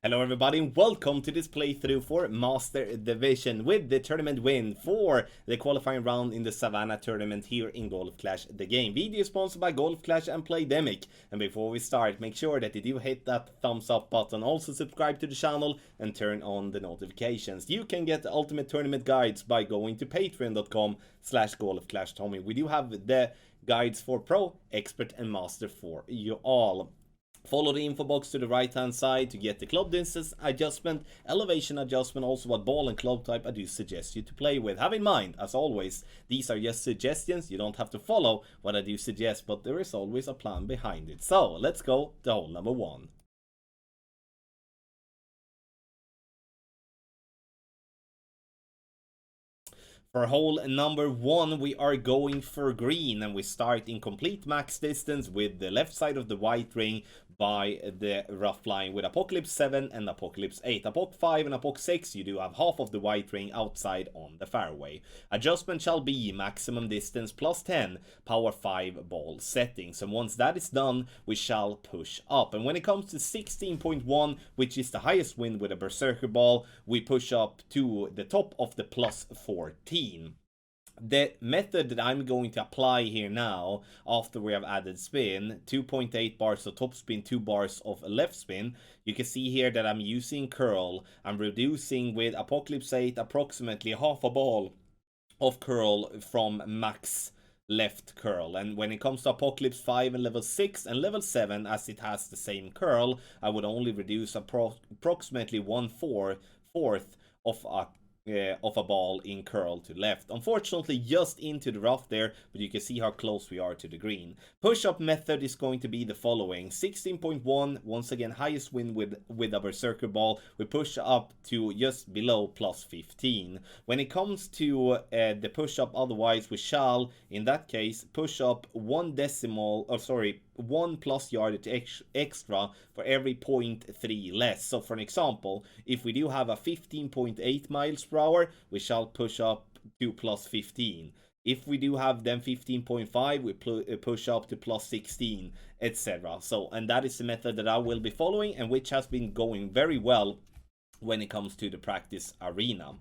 Hello everybody and welcome to this playthrough for Master Division with the tournament win for the qualifying round in the Savannah Tournament here in Golf Clash the game. Video sponsored by Golf Clash and Playdemic. And before we start, make sure that you do hit that thumbs up button, also subscribe to the channel and turn on the notifications. You can get the ultimate tournament guides by going to patreon.com/golfclashtommy. We do have the guides for Pro, Expert and Master for you all. Follow the info box to the right hand side to get the club distance adjustment, elevation adjustment, also what ball and club type I do suggest you to play with. Have in mind, as always, these are just suggestions. You don't have to follow what I do suggest, but there is always a plan behind it. So let's go to hole number 1. For hole number 1, we are going for green, and we start in complete max distance with the left side of the white ring by the rough line with Apocalypse 7 and Apocalypse 8. Apoc 5 and Apoc 6, you do have half of the white ring outside on the fairway. Adjustment shall be maximum distance plus 10, power 5 ball settings. And once that is done, we shall push up. And when it comes to 16.1, which is the highest wind with a Berserker ball, we push up to the top of the plus 14. The method that I'm going to apply here now, after we have added spin, 2.8 bars of top spin, 2 bars of left spin, you can see here that I'm using curl. I'm reducing with Apocalypse 8 approximately half a ball of curl from max left curl. And when it comes to Apocalypse 5 and level 6 and level 7, as it has the same curl, I would only reduce approximately 1/4 of a ball in curl to left. Unfortunately, just into the rough there, but you can see how close we are to the green. Push-up method is going to be the following. 16.1, once again, highest wind with a Berserker ball. We push up to just below plus 15. When it comes to the push-up, otherwise, we shall, in that case, push up 1 plus yardage extra for every 0.3 less. So for an example, if we do have a 15.8 miles per hour, we shall push up to plus 15. If we do have then 15.5, we push up to plus 16, etc. So, and that is the method that I will be following and which has been going very well when it comes to the practice arena.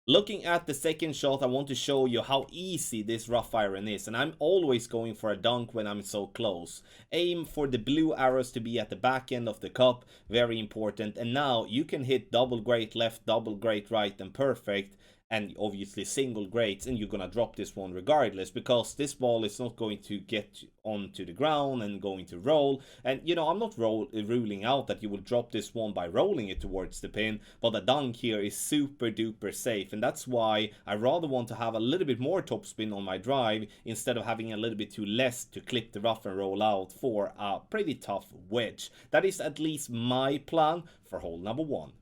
Looking at the second shot, I want to show you how easy this rough iron is, and I'm always going for a dunk when I'm so close. Aim for the blue arrows to be at the back end of the cup, very important. And now you can hit double great left, double great right, and perfect, and obviously single greats, and you're gonna drop this one regardless, because this ball is not going to get onto the ground and going to roll. And you know, I'm not ruling out that you will drop this one by rolling it towards the pin, but the dunk here is super duper safe, and that's why I rather want to have a little bit more topspin on my drive instead of having a little bit too less to clip the rough and roll out for a pretty tough wedge. That is at least my plan for hole number 1.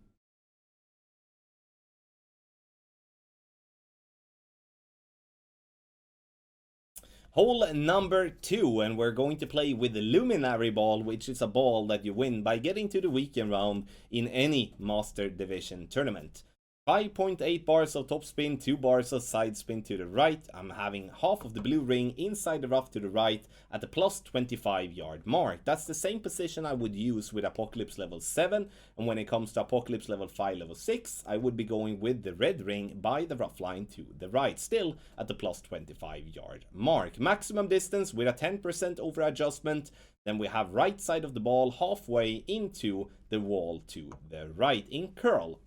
Hole number 2, and we're going to play with the Luminary ball, which is a ball that you win by getting to the weekend round in any Master Division tournament. 5.8 bars of top spin, 2 bars of side spin to the right. I'm having half of the blue ring inside the rough to the right at the plus 25 yard mark. That's the same position I would use with Apocalypse level 7. And when it comes to Apocalypse level 5, level 6, I would be going with the red ring by the rough line to the right, still at the plus 25 yard mark. Maximum distance with a 10% over adjustment. Then we have right side of the ball halfway into the wall to the right in curl.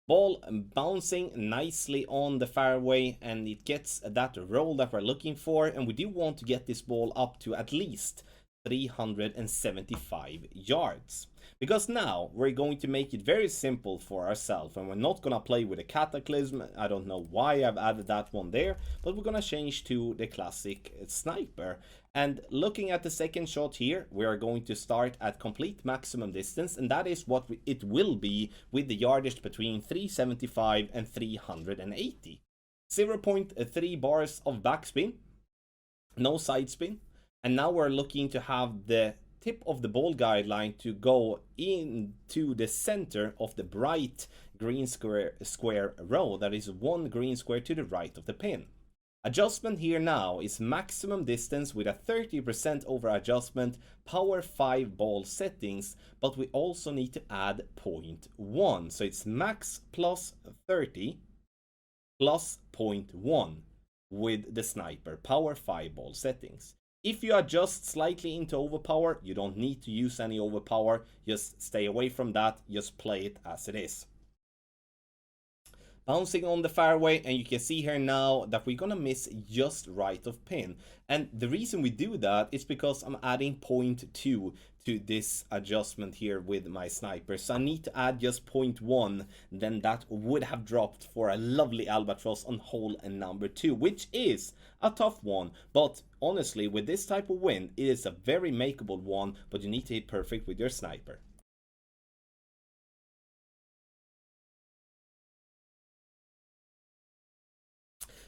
Ball bouncing nicely on the fairway, and it gets that roll that we're looking for, and we do want to get this ball up to at least 375 yards. Because now we're going to make it very simple for ourselves, and we're not going to play with a Cataclysm. I don't know why I've added that one there, but we're going to change to the classic Sniper. And looking at the second shot here, we are going to start at complete maximum distance, and that is what it will be with the yardage between 375 and 380. 0.3 bars of backspin, no side spin. And now we're looking to have the tip of the ball guideline to go into the center of the bright green square row. That is 1 green square to the right of the pin. Adjustment here now is maximum distance with a 30% over adjustment, power 5 ball settings, but we also need to add 0.1. So it's max plus 30 plus 0.1 with the sniper, power 5 ball settings. If you adjust slightly into overpower, you don't need to use any overpower, just stay away from that, just play it as it is. Bouncing on the fairway, and you can see here now that we're gonna miss just right of pin. And the reason we do that is because I'm adding 0.2 to this adjustment here with my sniper. So I need to add just 0.1, then that would have dropped for a lovely albatross on hole number 2, which is a tough one. But honestly, with this type of wind, it is a very makeable one, but you need to hit perfect with your sniper.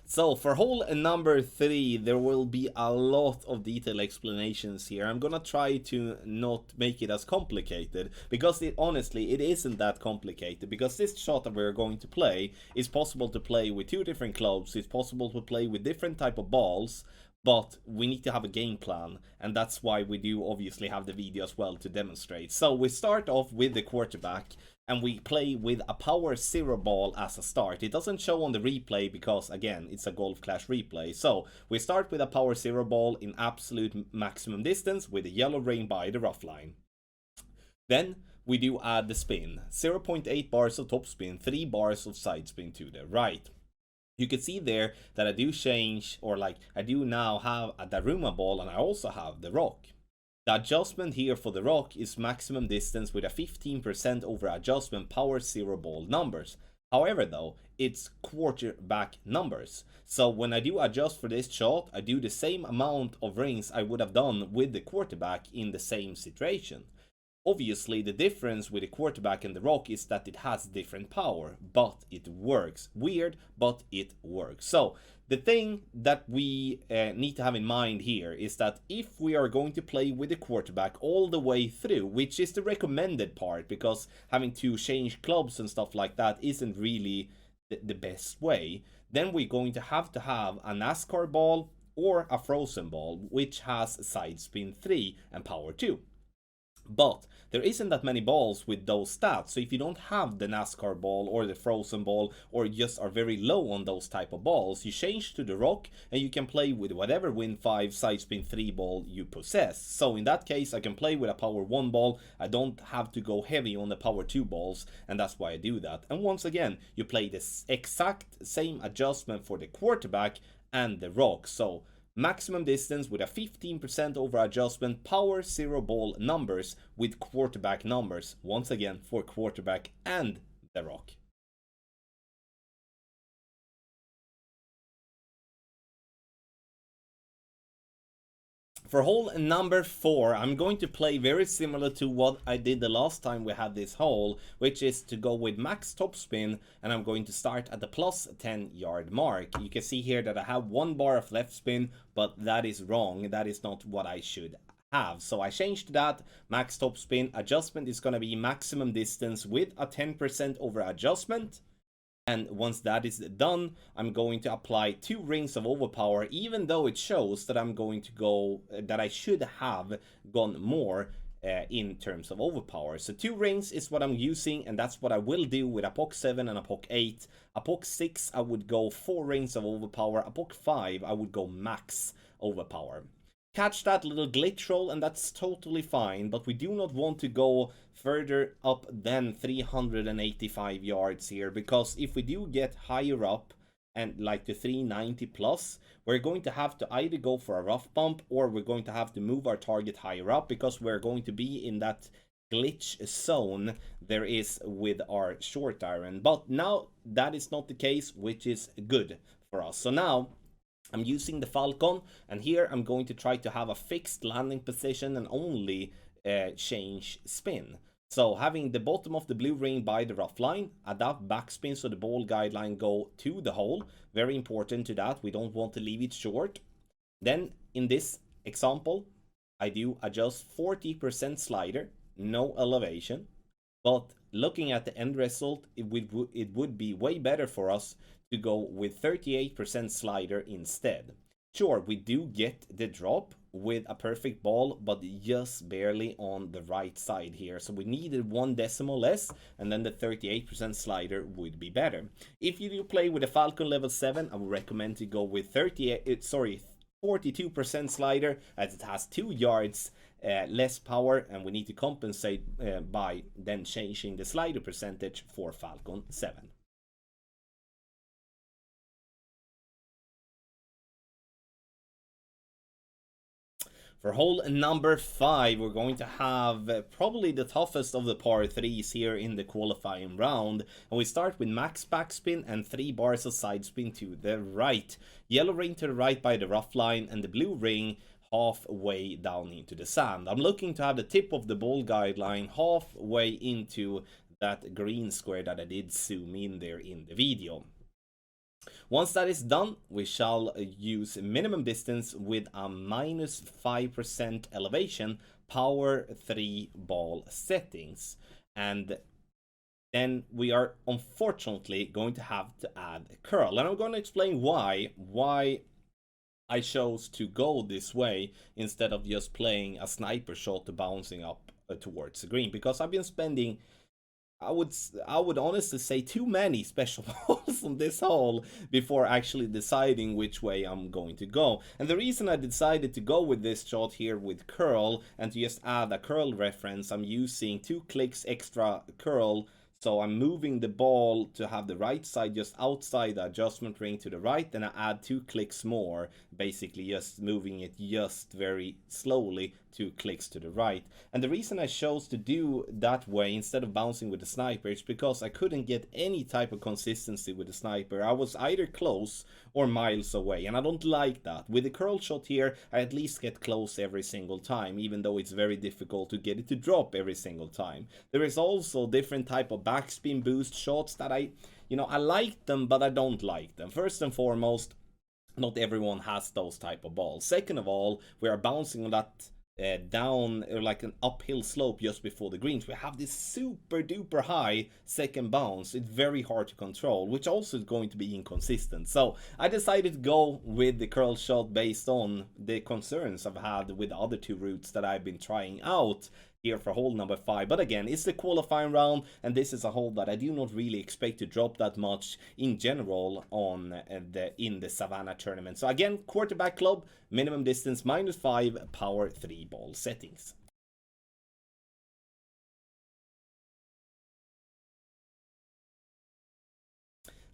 So for hole number 3, there will be a lot of detailed explanations here. I'm gonna try to not make it as complicated, because honestly, it isn't that complicated, because this shot that we're going to play is possible to play with 2 different clubs, it's possible to play with different type of balls, but we need to have a game plan, and that's why we do obviously have the video as well to demonstrate. So we start off with the quarterback, and we play with a power 0 ball as a start. It doesn't show on the replay because, again, it's a Golf Clash replay. So we start with a power 0 ball in absolute maximum distance with a yellow ring by the rough line. Then we do add the spin. 0.8 bars of top spin, 3 bars of side spin to the right. You can see there that I do change, or like I do now have a Daruma ball, and I also have the rock. The adjustment here for the rock is maximum distance with a 15% over adjustment, power 0 ball numbers. However though, it's quarterback numbers. So when I do adjust for this shot, I do the same amount of rings I would have done with the quarterback in the same situation. Obviously, the difference with the quarterback and the rock is that it has different power, but it works. Weird, but it works. So the thing that we need to have in mind here is that if we are going to play with the quarterback all the way through, which is the recommended part, because having to change clubs and stuff like that isn't really the best way, then we're going to have a NASCAR ball or a frozen ball, which has side spin 3 and power 2. But there isn't that many balls with those stats, so if you don't have the NASCAR ball or the frozen ball, or just are very low on those type of balls, you change to the rock and you can play with whatever win 5 side spin 3 ball you possess. So in that case, I can play with a power 1 ball, I don't have to go heavy on the power 2 balls, and that's why I do that. And once again, you play this exact same adjustment for the quarterback and the rock. So maximum distance with a 15% over adjustment, power 0 ball numbers with quarterback numbers, once again for quarterback and the rock. For hole number 4, I'm going to play very similar to what I did the last time we had this hole, which is to go with max topspin, and I'm going to start at the plus 10-yard mark. You can see here that I have 1 bar of left spin, but that is wrong. That is not what I should have. So I changed that. Max topspin adjustment is going to be maximum distance with a 10% over adjustment. And once that is done, I'm going to apply 2 rings of overpower, even though it shows that I'm going to go, that I should have gone more in terms of overpower. So 2 rings is what I'm using, and that's what I will do with a POC 7 and a POC 8. A POC 6, I would go 4 rings of overpower. A POC 5, I would go max overpower. Catch that little glitch roll, and that's totally fine, but we do not want to go further up than 385 yards here, because if we do get higher up and like to 390 plus, we're going to have to either go for a rough bump, or we're going to have to move our target higher up, because we're going to be in that glitch zone there is with our short iron. But now that is not the case, which is good for us. So now I'm using the Falcon, and here I'm going to try to have a fixed landing position and only change spin. So having the bottom of the blue ring by the rough line, adapt backspin so the ball guideline go to the hole. Very important to that, we don't want to leave it short. Then in this example, I do adjust 40% slider, no elevation. But looking at the end result, it would be way better for us to go with 38% slider instead. Sure, we do get the drop with a perfect ball, but just barely on the right side here. So we needed 1 decimal less, and then the 38% slider would be better. If you do play with a Falcon level 7, I would recommend to go with 42% slider, as it has 2 yards less power, and we need to compensate by then changing the slider percentage for Falcon 7. For hole number 5, we're going to have probably the toughest of the par 3s here in the qualifying round. And we start with max backspin and 3 bars of side spin to the right. Yellow ring to the right by the rough line, and the blue ring halfway down into the sand. I'm looking to have the tip of the ball guideline halfway into that green square that I did zoom in there in the video. Once that is done, we shall use minimum distance with a minus 5% elevation, power 3 ball settings. And then we are unfortunately going to have to add a curl. And I'm going to explain why I chose to go this way instead of just playing a sniper shot bouncing up towards the green. Because I've been spending, I would honestly say, too many special balls on this hole before actually deciding which way I'm going to go. And the reason I decided to go with this shot here with curl, and to just add a curl reference, I'm using 2 clicks extra curl. So I'm moving the ball to have the right side just outside the adjustment ring to the right, then I add 2 clicks more, basically just moving it just very slowly 2 clicks to the right. And the reason I chose to do that way instead of bouncing with the sniper is because I couldn't get any type of consistency with the sniper. I was either close or miles away, and I don't like that. With the curl shot here, I at least get close every single time, even though it's very difficult to get it to drop every single time. There is also different type of backspin boost shots that I like them, but I don't like them. First and foremost, not everyone has those type of balls. Second of all, we are bouncing on that down, or like an uphill slope just before the greens. We have this super duper high second bounce. It's very hard to control, which also is going to be inconsistent. So I decided to go with the curl shot based on the concerns I've had with the other 2 routes that I've been trying out here for hole number 5. But again, it's the qualifying round, and this is a hole that I do not really expect to drop that much in general on in the Savannah tournament. So again, quarterback club, minimum distance -5, power 3 ball settings.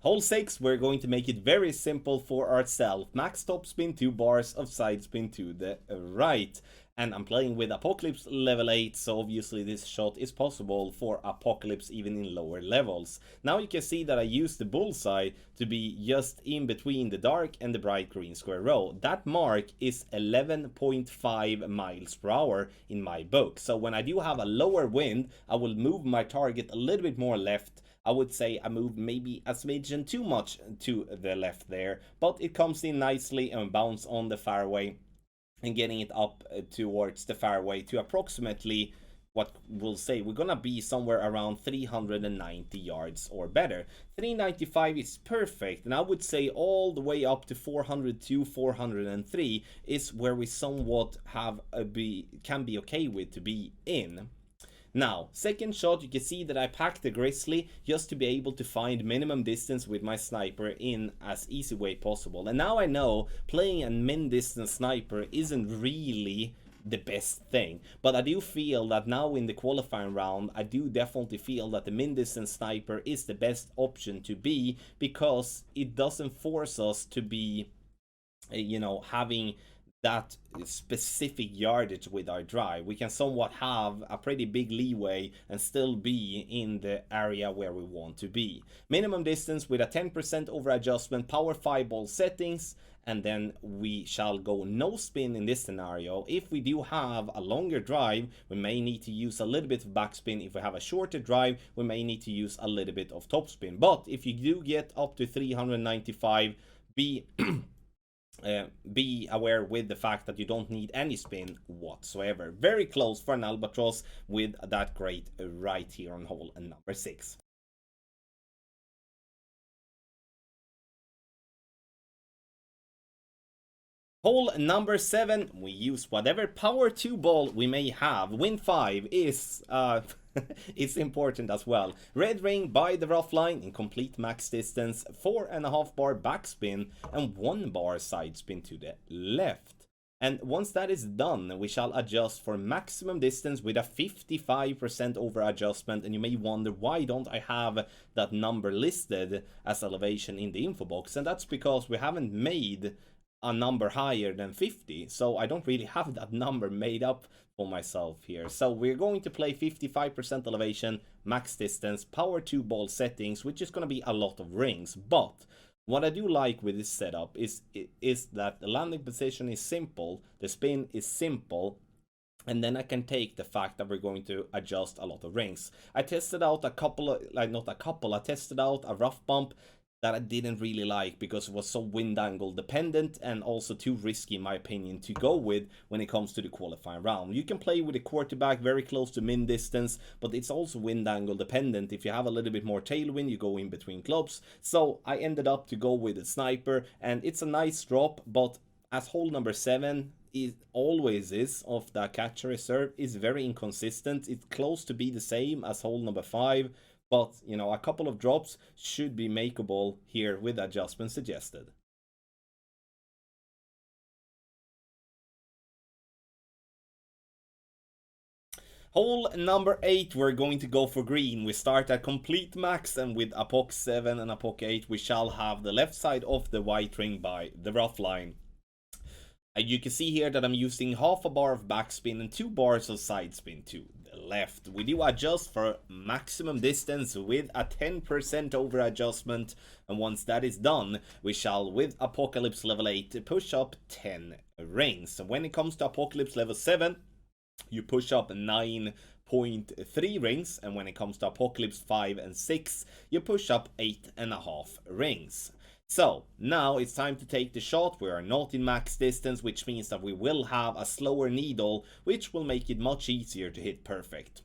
Hole 6, we're going to make it very simple for ourselves. Max topspin, 2 bars of side spin to the right. And I'm playing with Apocalypse level 8, so obviously this shot is possible for Apocalypse even in lower levels. Now you can see that I used the bullseye to be just in between the dark and the bright green square row. That mark is 11.5 miles per hour in my book. So when I do have a lower wind, I will move my target a little bit more left. I would say I moved maybe a smidgen too much to the left there, but it comes in nicely and bounce on the fairway, and getting it up towards the fairway to approximately what we'll say we're gonna be somewhere around 390 yards or better. 395 is perfect, and I would say all the way up to 402, 403 is where we somewhat have can be okay with to be in. Now, second shot, you can see that I packed the grizzly just to be able to find minimum distance with my sniper in as easy way possible. And now I know playing a min distance sniper isn't really the best thing, but I do feel that now in the qualifying round, I do definitely feel that the min distance sniper is the best option to be, because it doesn't force us to be, having that specific yardage with our drive. We can somewhat have a pretty big leeway and still be in the area where we want to be. Minimum distance with a 10% over adjustment, power 5 ball settings, and then we shall go no spin in this scenario. If we do have a longer drive, we may need to use a little bit of backspin. If we have a shorter drive, we may need to use a little bit of topspin. But if you do get up to 395, be aware with the fact that you don't need any spin whatsoever. Very close for an albatross with that great right here on hole number 6. Hole number 7, we use whatever power 2 ball we may have. Win 5 is, it's important as well. Red ring by the rough line in complete max distance, 4.5 bar backspin and 1 bar side spin to the left. And once that is done, we shall adjust for maximum distance with a 55% over adjustment. And you may wonder, why don't I have that number listed as elevation in the info box? And that's because we haven't made a number higher than 50, so I don't really have that number made up for myself here. So we're going to play 55% elevation, max distance, power 2 ball settings, which is going to be a lot of rings. But what I do like with this setup is that the landing position is simple, the spin is simple, and then I can take the fact that we're going to adjust a lot of rings. I tested out a couple of, I tested out a rough bump that I didn't really like because it was so wind angle dependent and also too risky in my opinion to go with when it comes to the qualifying round. You can play with a quarterback very close to min distance, but it's also wind angle dependent. If you have a little bit more tailwind, you go in between clubs. So I ended up to go with a sniper, and it's a nice drop, but as hole number 7 it always is of the catcher reserve, is very inconsistent. It's close to be the same as hole number 5. But, you know, a couple of drops should be makeable here with adjustments suggested. Hole number 8, we're going to go for green. We start at complete max, and with a POC 7 and a POC 8, we shall have the left side of the white ring by the rough line. You can see here that I'm using half a bar of backspin and 2 bars of side spin to the left. We do adjust for maximum distance with a 10% over adjustment, and once that is done, we shall, with Apocalypse level 8, push up 10 rings. And when it comes to Apocalypse level 7, you push up 9.3 rings, and when it comes to Apocalypse 5 and 6, you push up 8.5 rings. So, now it's time to take the shot. We are not in max distance, which means that we will have a slower needle, which will make it much easier to hit perfect.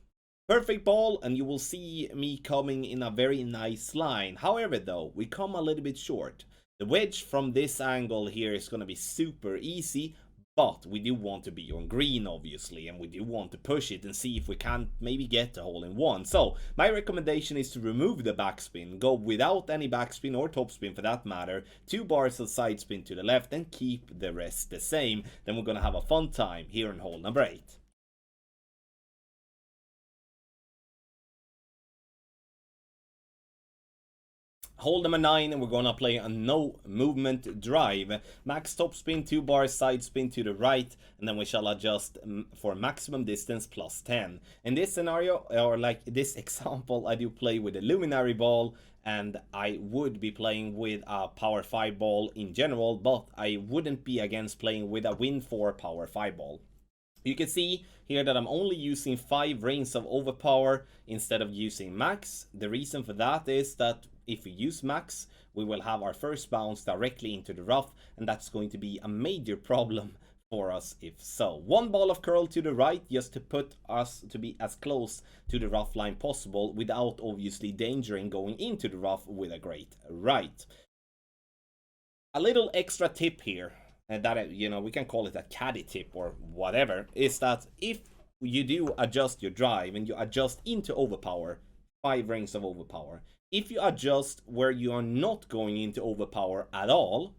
Perfect ball, and you will see me coming in a very nice line. However though, we come a little bit short. The wedge from this angle here is going to be super easy, but we do want to be on green, obviously, and we do want to push it and see if we can maybe get a hole in one. So, my recommendation is to remove the backspin, go without any backspin or topspin for that matter, 2 bars of side spin to the left, and keep the rest the same. Then we're gonna have a fun time here in hole number 8. Hole number 9, and we're gonna play a no movement drive. Max top spin, 2 bars side spin to the right, and then we shall adjust for maximum distance plus 10. In this scenario, or like this example, I do play with a luminary ball, and I would be playing with a power 5 ball in general, but I wouldn't be against playing with a win 4 power 5 ball. You can see here that I'm only using 5 rings of overpower instead of using max. The reason for that is that if we use max, we will have our first bounce directly into the rough, and that's going to be a major problem for us if so. 1 ball of curl to the right, just to put us to be as close to the rough line possible without obviously endangering going into the rough with a great right. A little extra tip here, and that, you know, we can call it a caddy tip or whatever, is that if you do adjust your drive and you adjust into overpower, 5 rings of overpower, if you adjust where you are not going into overpower at all,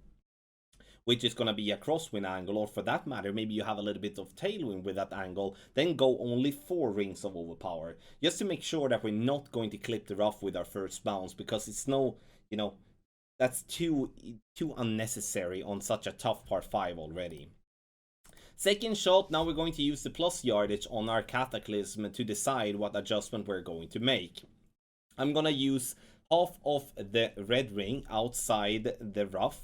which is going to be a crosswind angle, or for that matter, maybe you have a little bit of tailwind with that angle, then go only 4 rings of overpower, just to make sure that we're not going to clip the rough with our first bounce, because it's no, you know, that's too unnecessary on such a tough par 5 already. Second shot, now we're going to use the plus yardage on our Cataclysm to decide what adjustment we're going to make. I'm gonna use half of the red ring outside the rough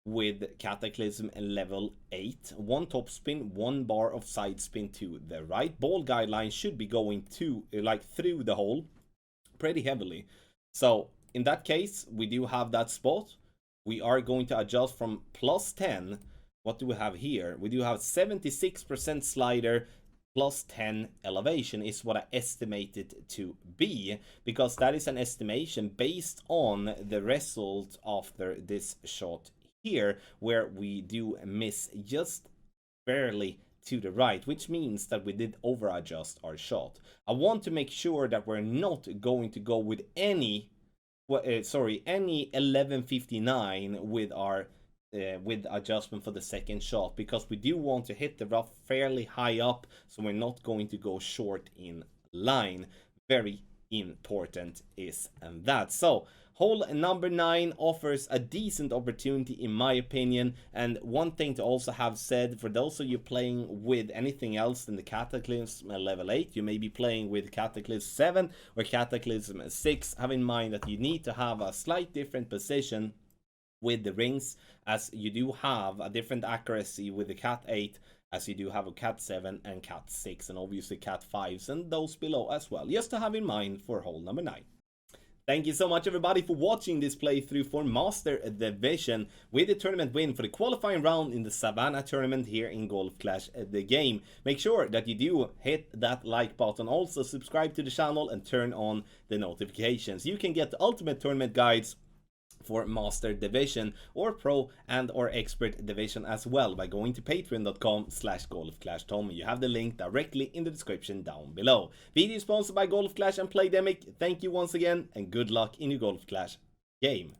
with Cataclysm level 8, 1 top spin, 1 bar of side spin to the right. Ball guideline should be going to like through the hole pretty heavily. So in that case, we do have that spot. We are going to adjust from plus 10. What do we have here? We do have 76% slider, plus 10 elevation is what I estimated to be, because that is an estimation based on the result after this shot here where we do miss just barely to the right, which means that we did over adjust our shot. I want to make sure that we're not going to go with any 1159 with our with adjustment for the second shot, because we do want to hit the rough fairly high up, so we're not going to go short in line. Very important is that. So hole number 9 offers a decent opportunity in my opinion, and one thing to also have said, for those of you playing with anything else than the Cataclysm level 8, you may be playing with Cataclysm 7 or Cataclysm 6, have in mind that you need to have a slight different position with the rings, as you do have a different accuracy with the Cat 8 as you do have a Cat 7 and Cat 6, and obviously Cat 5s and those below as well, just to have in mind for hole number 9. Thank you so much everybody for watching this playthrough for Master Division with the tournament win for the qualifying round in the Savannah Tournament here in Golf Clash the game. Make sure that you do hit that like button, also subscribe to the channel and turn on the notifications. You can get the ultimate tournament guides for Master Division or Pro and or Expert Division as well by going to patreon.com/golfclashtommy. You have the link directly in the description down below. Video sponsored by Golf Clash and Playdemic. Thank you once again and good luck in your Golf Clash game.